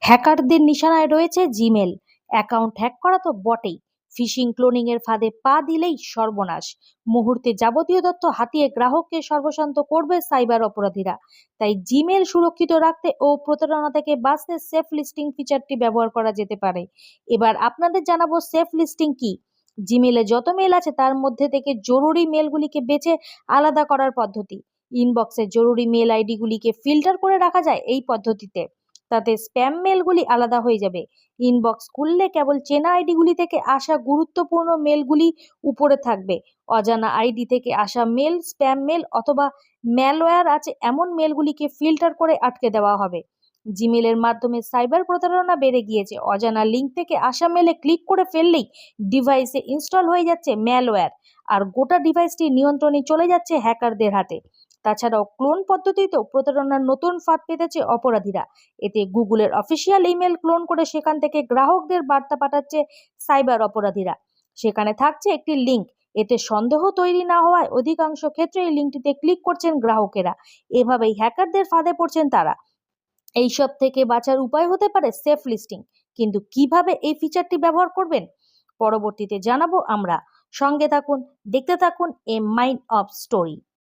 হ্যাকারদের নিশানায় রয়েছে Gmail. Account hack করা তো বটেই, ফিশিং ক্লোনিং এর ফাঁদে পা দিলেই সর্বনাশ। মুহূর্তে যাবতীয় তথ্য হাতিয়ে গ্রাহককে সর্বশান্ত করবে সাইবার অপরাধীরা। তাই জিমেল সুরক্ষিত রাখতে ও প্রতারণা থেকে বাঁচতে সেফ লিস্টিং ফিচারটি ব্যবহার করা যেতে পারে। এবার আপনাদের জানাবো সেফ লিস্টিং কি। জিমেলে যত মেল আছে তার মধ্যে থেকে জরুরি মেলগুলিকে বেছে আলাদা করার পদ্ধতি। ইনবক্সের জরুরি মেল আইডি গুলিকে ফিল্টার করে রাখা যায় এই পদ্ধতিতে। তাতে স্প্যাম মেলগুলি আলাদা হয়ে যাবে। ইনবক্স খুললে কেবল চেনা আইডিগুলি থেকে আসা গুরুত্বপূর্ণ মেলগুলি উপরে থাকবে। অজানা আইডি থেকে আসা মেল, স্প্যাম মেল অথবা ম্যালওয়্যার আছে এমন মেলগুলিকে ফিল্টার করে আটকে দেওয়া হবে। জিমেলের মাধ্যমে সাইবার প্রতারণা বেড়ে গিয়েছে। অজানা লিঙ্ক থেকে আসা মেলে ক্লিক করে ফেললেই ডিভাইসে ইনস্টল হয়ে যাচ্ছে ম্যালওয়্যার, আর গোটা ডিভাইসটি নিয়ন্ত্রণে চলে যাচ্ছে হ্যাকারদের হাতে। তাছাড়াও ক্লোন পদ্ধতিতেও প্রতারণার নতুন ফাঁদ পেতেছে অপরাধীরা। এতে গুগলের অফিসিয়াল ইমেল ক্লোন করে সেখান থেকে গ্রাহকদের বার্তা পাঠাচ্ছে সাইবার অপরাধীরা। সেখানে থাকছে একটি লিঙ্ক। এতে সন্দেহ তৈরি না হওয়ায় অধিকাংশ ক্ষেত্রে এই লিঙ্কটিতে ক্লিক করছেন গ্রাহকেরা। এভাবেই হ্যাকারদের ফাঁদে পড়ছেন তারা। এইসব থেকে বাঁচার উপায় হতে পারে সেফ লিস্টিং। কিন্তু কিভাবে এই ফিচারটি ব্যবহার করবেন পরবর্তীতে জানাবো আমরা। সঙ্গে থাকুন, দেখতে থাকুন এ মাইন্ড অফ স্টোরি।